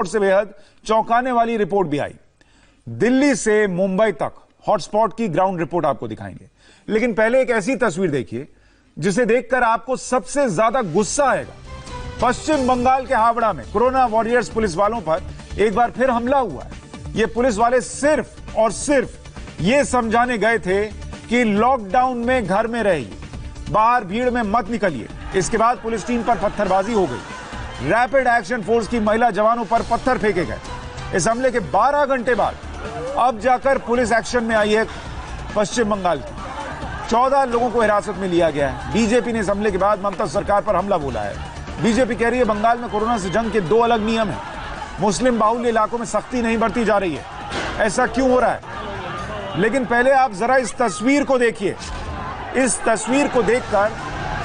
से बेहद चौंकाने वाली रिपोर्ट भी आई। दिल्ली से मुंबई तक हॉटस्पॉट की ग्राउंड रिपोर्ट आपको दिखाएंगे, लेकिन पहले एक ऐसी तस्वीर देखिए जिसे देखकर आपको सबसे ज्यादा गुस्सा आएगा। पश्चिम बंगाल के हावड़ा में कोरोना वॉरियर्स पुलिस वालों पर एक बार फिर हमला हुआ है। ये पुलिस वाले सिर्फ और सिर्फ ये समझाने गए थे कि लॉकडाउन में घर में रहिए, बाहर भीड़ में मत निकलिए। इसके बाद पुलिस टीम पर पत्थरबाजी हो गई। रैपिड एक्शन फोर्स की महिला जवानों पर पत्थर फेंके गए। इस हमले के 12 घंटे बाद अब जाकर पुलिस एक्शन में आई है। पश्चिम बंगाल की 14 लोगों को हिरासत में लिया गया है। बीजेपी ने इस हमले के बाद ममता सरकार पर हमला बोला है। बीजेपी कह रही है बंगाल में कोरोना से जंग के 2 अलग नियम हैं। मुस्लिम बाहुल्य इलाकों में सख्ती नहीं बरती जा रही है। ऐसा क्यों हो रहा है? लेकिन पहले आप जरा इस तस्वीर को देखिए। इस तस्वीर को देखकर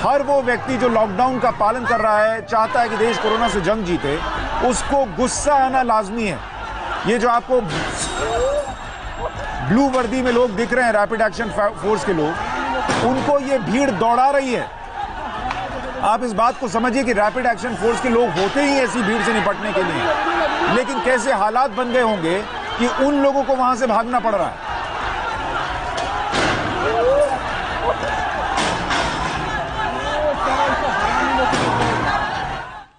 हर वो व्यक्ति जो लॉकडाउन का पालन कर रहा है, चाहता है कि देश कोरोना से जंग जीते, उसको गुस्सा आना लाजमी है। ये जो आपको ब्लू वर्दी में लोग दिख रहे हैं, रैपिड एक्शन फोर्स के लोग, उनको ये भीड़ दौड़ा रही है। आप इस बात को समझिए कि रैपिड एक्शन फोर्स के लोग होते ही ऐसी भीड़ से निपटने के लिए, लेकिन कैसे हालात बन गए होंगे कि उन लोगों को वहां से भागना पड़ रहा है।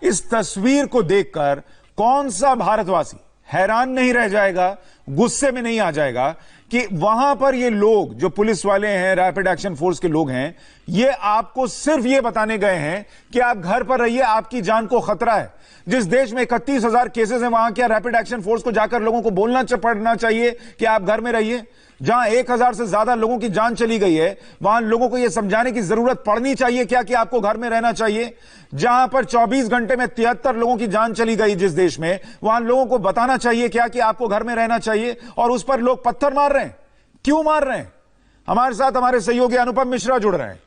इस तस्वीर को देखकर कौन सा भारतवासी हैरान नहीं रह जाएगा, गुस्से में नहीं आ जाएगा कि वहां पर ये लोग जो पुलिस वाले हैं, रैपिड एक्शन फोर्स के लोग हैं, ये आपको सिर्फ ये बताने गए हैं कि आप घर पर रहिए, आपकी जान को खतरा है। जिस देश में 31,000 केसेस हैं, वहां क्या रैपिड एक्शन फोर्स को जाकर लोगों को बोलना पड़ना चाहिए कि आप घर में रहिए? जहां 1,000 से ज्यादा लोगों की जान चली गई है, वहां लोगों को यह समझाने की जरूरत पड़नी चाहिए क्या कि आपको घर में रहना चाहिए? जहां पर 24 घंटे में 73 लोगों की जान चली गई जिस देश में, वहां लोगों को बताना चाहिए क्या कि आपको घर में रहना चाहिए? और उस पर लोग पत्थर मार रहे हैं। क्यों मार रहे हैं? हमारे साथ हमारे सहयोगी अनुपम मिश्रा जुड़ रहे हैं,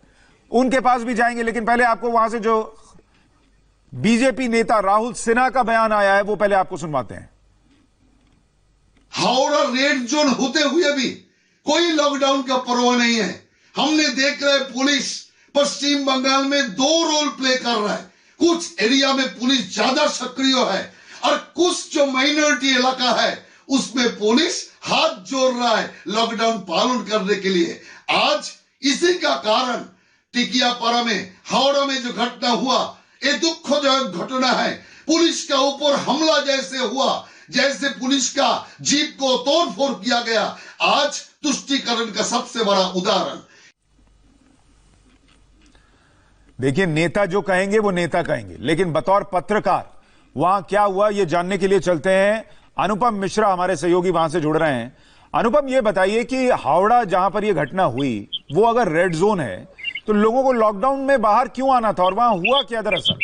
उनके पास भी जाएंगे, लेकिन पहले आपको वहां से जो बीजेपी नेता राहुल सिन्हा का बयान आया है वो पहले आपको सुनवाते हैं। हावड़ा रेड जोन होते हुए भी कोई लॉकडाउन का परवाह नहीं है। हमने देख रहे पुलिस पश्चिम बंगाल में 2 रोल प्ले कर रहा है। कुछ एरिया में पुलिस ज्यादा सक्रिय है और कुछ जो माइनॉरिटी इलाका है उसमें पुलिस हाथ जोड़ रहा है लॉकडाउन पालन करने के लिए। आज इसी का कारण टिकियापाड़ा में, हावड़ा में जो घटना हुआ, ये दुखदायक घटना है। पुलिस का ऊपर हमला जैसे हुआ, जैसे पुलिस का जीप को तोड़फोड़ किया गया, आज तुष्टीकरण का सबसे बड़ा उदाहरण। देखिए, नेता जो कहेंगे वो नेता कहेंगे, लेकिन बतौर पत्रकार वहां क्या हुआ ये जानने के लिए चलते हैं। अनुपम मिश्रा हमारे सहयोगी वहां से जुड़ रहे हैं। अनुपम, ये बताइए कि हावड़ा जहां पर यह घटना हुई वो अगर रेड जोन है तो लोगों को लॉकडाउन में बाहर क्यों आना था और वहां हुआ क्या दरअसल?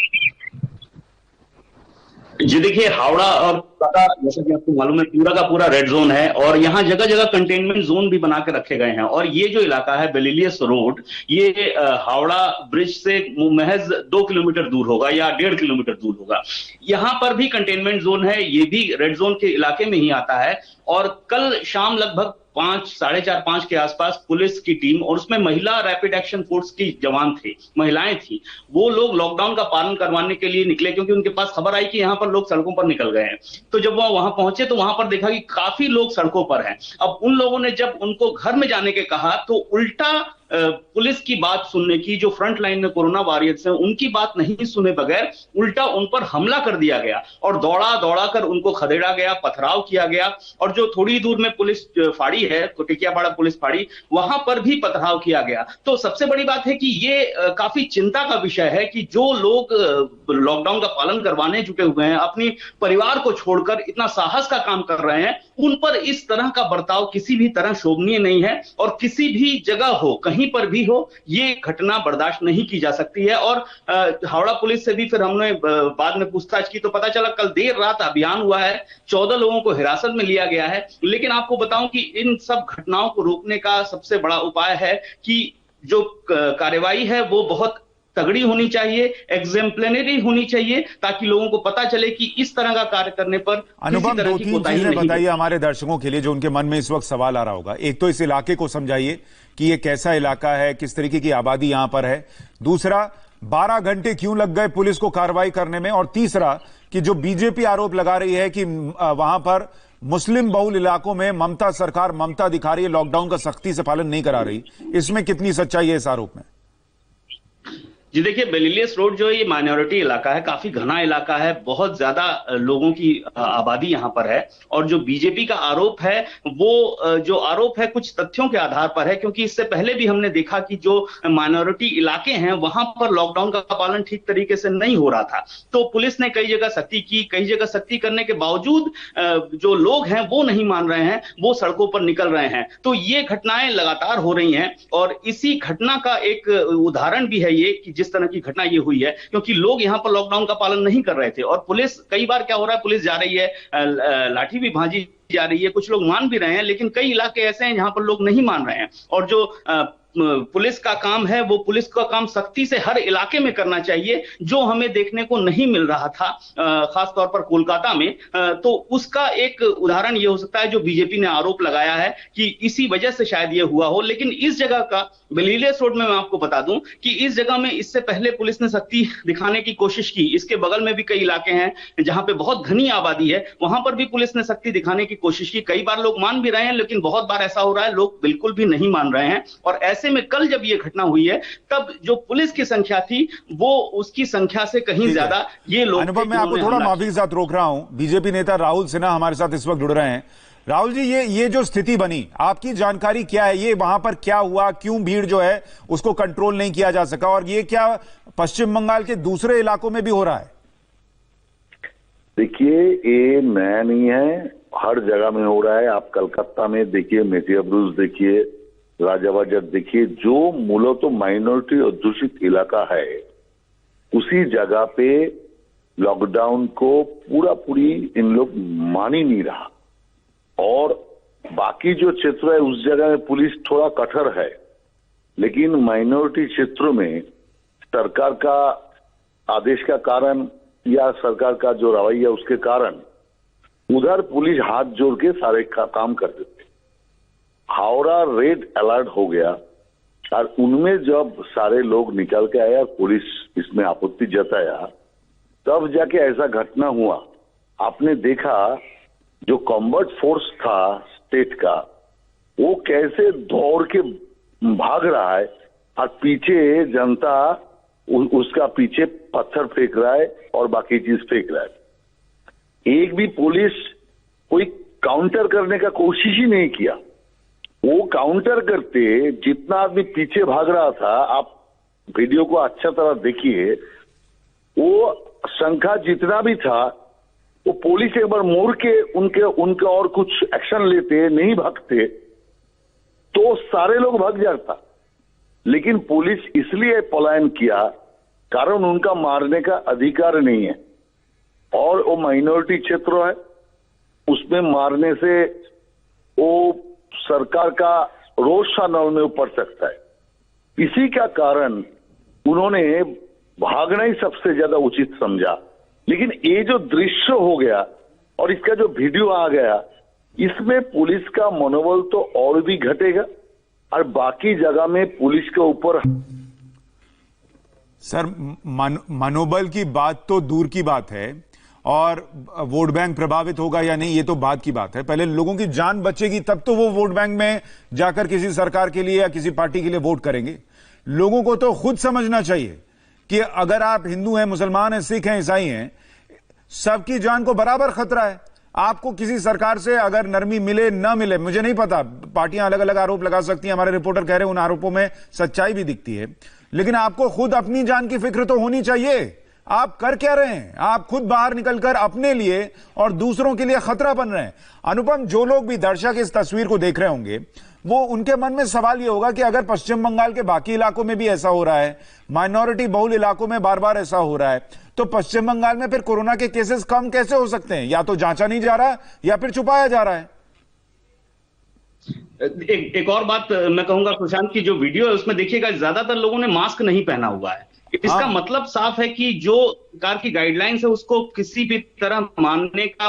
जी देखिए, हावड़ा और कोलकाता जैसा कि आपको मालूम है पूरा का पूरा रेड जोन है और यहाँ जगह जगह कंटेनमेंट जोन भी बना के रखे गए हैं। और ये जो इलाका है बेलिलियस रोड, ये हावड़ा ब्रिज से महज 2 किलोमीटर दूर होगा या 1.5 किलोमीटर दूर होगा। यहाँ पर भी कंटेनमेंट जोन है, ये भी रेड जोन के इलाके में ही आता है। और कल शाम लगभग 5, साढ़े 4, 5 के आसपास पुलिस की टीम और उसमें महिला रैपिड एक्शन फोर्स की जवान थे, महिलाएं थी, वो लोग लॉकडाउन का पालन करवाने के लिए निकले क्योंकि उनके पास खबर आई कि यहाँ पर लोग सड़कों पर निकल गए हैं। तो जब वो वहां पहुंचे तो वहां पर देखा कि काफी लोग सड़कों पर हैं। अब उन लोगों ने जब उनको घर में जाने के कहा तो उल्टा पुलिस की बात सुनने की, जो फ्रंट लाइन में कोरोना वॉरियर्स हैं उनकी बात नहीं सुने बगैर उल्टा उन पर हमला कर दिया गया और दौड़ा दौड़ा कर उनको खदेड़ा गया, पथराव किया गया। और जो थोड़ी दूर में पुलिस फाड़ी है, टिकियापाड़ा पुलिस फाड़ी, वहां पर भी पथराव किया गया। तो सबसे बड़ी बात है कि ये काफी चिंता का विषय है कि जो लोग लॉकडाउन का पालन करवाने जुटे हुए हैं, अपनी परिवार को छोड़कर इतना साहस का काम कर रहे हैं, उन पर इस तरह का बर्ताव किसी भी तरह शोभनीय नहीं है और किसी भी जगह हो, कहीं पर भी हो, ये घटना बर्दाश्त नहीं की जा सकती है। और हावड़ा पुलिस से भी फिर हमने बाद में पूछताछ की तो पता चला कल देर रात अभियान हुआ है, 14 लोगों को हिरासत में लिया गया है। लेकिन आपको बताऊं कि इन सब घटनाओं को रोकने का सबसे बड़ा उपाय है कि जो कार्रवाई है वो बहुत तगड़ी होनी चाहिए, एग्जेम्पलरी होनी चाहिए, ताकि लोगों को पता चले कि इस तरह का कार्य करने पर अनुपम, 2-3 चीजें बताइए हमारे दर्शकों के लिए जो उनके मन में इस वक्त सवाल आ रहा होगा। एक तो इस इलाके को समझाइए कि ये कैसा इलाका है, किस तरीके की आबादी यहां पर है। दूसरा, 12 घंटे क्यों लग गए पुलिस को कार्रवाई करने में? और तीसरा कि जो बीजेपी आरोप लगा रही है कि वहां पर मुस्लिम बहुल इलाकों में ममता सरकार ममता दिखा रही है, लॉकडाउन का सख्ती से पालन नहीं करा रही, इसमें कितनी सच्चाई है इस आरोप में? जी देखिए, बेलिलियस रोड जो है ये माइनॉरिटी इलाका है, काफी घना इलाका है, बहुत ज्यादा लोगों की आबादी यहाँ पर है। और जो बीजेपी का आरोप है वो जो आरोप है कुछ तथ्यों के आधार पर है, क्योंकि इससे पहले भी हमने देखा कि जो माइनॉरिटी इलाके हैं वहां पर लॉकडाउन का पालन ठीक तरीके से नहीं हो रहा था। तो पुलिस ने कई जगह सख्ती की, कई जगह सख्ती करने के बावजूद जो लोग हैं वो नहीं मान रहे हैं, वो सड़कों पर निकल रहे हैं। तो ये घटनाएं लगातार हो रही हैं और इसी घटना का एक उदाहरण भी है ये कि जिस तरह की घटना ये हुई है, क्योंकि लोग यहां पर लॉकडाउन का पालन नहीं कर रहे थे। और पुलिस, कई बार क्या हो रहा है, पुलिस जा रही है, लाठी भी भांजी जा रही है, कुछ लोग मान भी रहे हैं, लेकिन कई इलाके ऐसे हैं जहां पर लोग नहीं मान रहे हैं। और जो पुलिस का काम है वो पुलिस का काम सख्ती से हर इलाके में करना चाहिए, जो हमें देखने को नहीं मिल रहा था खासतौर पर कोलकाता में। तो उसका एक उदाहरण ये हो सकता है जो बीजेपी ने आरोप लगाया है कि इसी वजह से शायद ये हुआ हो। लेकिन इस जगह का बेलिलियस रोड में मैं आपको बता दूं कि इस जगह में इससे पहले पुलिस ने सख्ती दिखाने की कोशिश की। इसके बगल में भी कई इलाके हैं जहां पे बहुत घनी आबादी है, वहां पर भी पुलिस ने सख्ती दिखाने की कोशिश की। कई बार लोग मान भी रहे हैं, लेकिन बहुत बार ऐसा हो रहा है लोग बिल्कुल भी नहीं मान रहे हैं। और ऐसे में कल जब ये घटना हुई है तब जो पुलिस की संख्या थी वो उसकी संख्या से कहीं ज्यादा ये लोग। अनुभव, मैं आपको थोड़ा माफी के साथ रोक रहा हूं। बीजेपी नेता राहुल सिन्हा हमारे साथ इस वक्त जुड़ रहे हैं। राहुल जी, ये जो स्थिति बनी, आपकी जानकारी क्या है? ये वहां पर क्या हुआ, क्यों भीड़ जो है उसको कंट्रोल नहीं किया जा सका, और ये क्या पश्चिम बंगाल के दूसरे इलाकों में भी हो रहा है? देखिए, ये नया नहीं है, हर जगह में हो रहा है। आप कलकत्ता में देखिए, मेटिया ब्रूज देखिए, राजाबाजार देखिए, जो मूलतः माइनॉरिटी अध्युषित इलाका है उसी जगह पे लॉकडाउन को पूरी इन लोग मान ही नहीं रहा। और बाकी जो क्षेत्र है उस जगह में पुलिस थोड़ा कठोर है, लेकिन माइनॉरिटी क्षेत्रों में सरकार का आदेश का कारण या सरकार का जो रवैया उसके कारण उधर पुलिस हाथ जोड़ के सारे काम कर देते। हावड़ा रेड अलर्ट हो गया और उनमें जब सारे लोग निकल के आया, पुलिस इसमें आपत्ति जताया, तब जाके ऐसा घटना हुआ। आपने देखा जो कॉम्बैट फोर्स था स्टेट का, वो कैसे दौड़ के भाग रहा है और पीछे जनता उसका पीछे पत्थर फेंक रहा है और बाकी चीज फेंक रहा है। एक भी पुलिस कोई काउंटर करने का कोशिश ही नहीं किया। वो काउंटर करते जितना आदमी पीछे भाग रहा था, आप वीडियो को अच्छा तरह देखिए, वो संख्या जितना भी था वो पुलिस एक बार मोड़ के उनके और कुछ एक्शन लेते, नहीं भागते तो सारे लोग भाग जाता। लेकिन पुलिस इसलिए पलायन किया कारण उनका मारने का अधिकार नहीं है, और वो माइनॉरिटी क्षेत्र है, उसमें मारने से वो सरकार का रोष नल में पड़ सकता है। इसी का कारण उन्होंने भागना ही सबसे ज्यादा उचित समझा। लेकिन ये जो दृश्य हो गया और इसका जो वीडियो आ गया, इसमें पुलिस का मनोबल तो और भी घटेगा और बाकी जगह में पुलिस के ऊपर। सर, मनोबल की बात तो दूर की बात है, और वोट बैंक प्रभावित होगा या नहीं ये तो बात की बात है। पहले लोगों की जान बचेगी तब तो वो वोट बैंक में जाकर किसी सरकार के लिए या किसी पार्टी के लिए वोट करेंगे। लोगों को तो खुद समझना चाहिए कि अगर आप हिंदू हैं, मुसलमान हैं, सिख हैं, ईसाई हैं, सबकी जान को बराबर खतरा है। आपको किसी सरकार से अगर नरमी मिले ना मिले, मुझे नहीं पता, पार्टियां अलग अलग आरोप लगा सकती हैं, हमारे रिपोर्टर कह रहे हैं उन आरोपों में सच्चाई भी दिखती है, लेकिन आपको खुद अपनी जान की फिक्र तो होनी चाहिए। आप कर क्या रहे हैं? आप खुद बाहर निकलकर अपने लिए और दूसरों के लिए खतरा बन रहे हैं। अनुपम, जो लोग भी दर्शक इस तस्वीर को देख रहे होंगे, वो उनके मन में सवाल ये होगा कि अगर पश्चिम बंगाल के बाकी इलाकों में भी ऐसा हो रहा है, माइनॉरिटी बहुल इलाकों में बार बार ऐसा हो रहा है, तो पश्चिम बंगाल में फिर कोरोना के केसेस कम कैसे हो सकते हैं? या तो जांचा नहीं जा रहा या फिर छुपाया जा रहा है। एक और बात मैं कहूंगा सुशांत की, जो वीडियो है उसमें देखिएगा ज्यादातर लोगों ने मास्क नहीं पहना हुआ है। इसका मतलब साफ है कि जो सरकार की गाइडलाइंस है उसको किसी भी तरह मानने का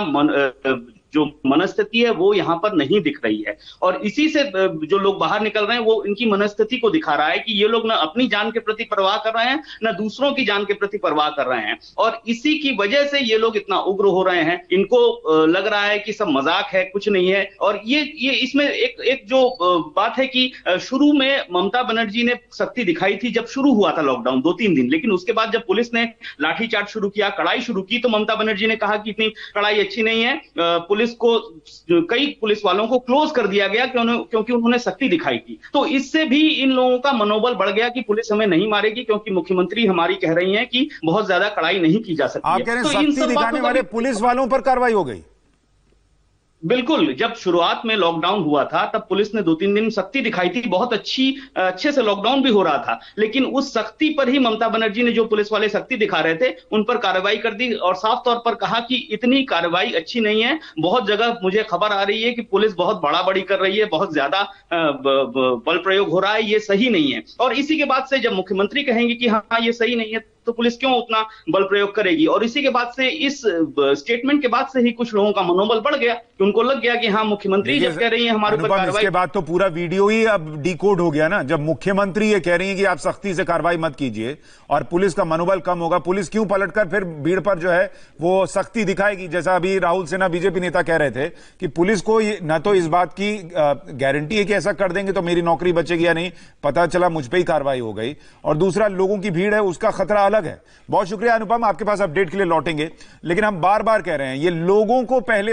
जो मनस्थिति है वो यहाँ पर नहीं दिख रही है। और इसी से जो लोग बाहर निकल रहे हैं वो इनकी मनस्थिति को दिखा रहा है कि ये लोग ना अपनी जान के प्रति परवाह कर रहे हैं, ना दूसरों की जान के प्रति परवाह कर रहे हैं। और इसी की वजह से ये लोग इतना उग्र हो रहे हैं। इनको लग रहा है कि सब मजाक है, कुछ नहीं है। और ये इसमें एक जो बात है कि शुरू में ममता बनर्जी ने सख्ती दिखाई थी जब शुरू हुआ था लॉकडाउन 2-3 दिन, लेकिन उसके बाद जब पुलिस ने लाठीचार्ज शुरू किया, कड़ाई शुरू की, तो ममता बनर्जी ने कहा कि इतनी कड़ाई अच्छी नहीं है। पुलिस को, कई पुलिस वालों को क्लोज कर दिया गया क्योंकि उन्होंने सख्ती दिखाई थी। तो इससे भी इन लोगों का मनोबल बढ़ गया कि पुलिस हमें नहीं मारेगी, क्योंकि मुख्यमंत्री हमारी कह रही हैं कि बहुत ज्यादा कड़ाई नहीं की जा सकती है। आप कह रहे हैं सख्ती दिखाने वाले पुलिस वालों पर कार्रवाई हो गई? बिल्कुल, जब शुरुआत में लॉकडाउन हुआ था तब पुलिस ने 2-3 दिन सख्ती दिखाई थी, बहुत अच्छे से लॉकडाउन भी हो रहा था, लेकिन उस सख्ती पर ही ममता बनर्जी ने, जो पुलिस वाले सख्ती दिखा रहे थे, उन पर कार्रवाई कर दी और साफ तौर पर कहा कि इतनी कार्रवाई अच्छी नहीं है। बहुत जगह मुझे खबर आ रही है कि पुलिस बहुत बड़ी कर रही है, बहुत ज्यादा बल प्रयोग हो रहा है, ये सही नहीं है। और इसी के बाद से जब मुख्यमंत्री कहेंगे कि हाँ ये सही नहीं है, तो पुलिस क्यों उतना बल प्रयोग करेगी। और इसी के बाद से, इस स्टेटमेंट के बाद से ही कुछ लोगों का मनोबल बढ़ गया कि उनको लग गया कि हाँ मुख्यमंत्री जब कह रही है हमारे ऊपर कार्रवाई। इसके बाद तो पूरा वीडियो ही अब डिकोड हो गया ना, जब मुख्यमंत्री ये कह रही है कि आप सख्ती से कार्रवाई मत कीजिए और पुलिस का मनोबल कम होगा, पुलिस क्यों पलटकर फिर भीड़ पर जो है वो सख्ती दिखाएगी। जैसा अभी राहुल सिन्हा बीजेपी नेता कह रहे थे कि पुलिस को न तो इस बात की गारंटी है कि ऐसा कर देंगे तो मेरी नौकरी बचेगी या नहीं, पता चला मुझ पर ही कार्रवाई हो गई, और दूसरा लोगों की भीड़ है उसका खतरा अलग है। बहुत शुक्रिया अनुपम, आपके पास अपडेट के लिए लौटेंगे, लेकिन हम बार बार कह रहे हैं ये लोगों को पहले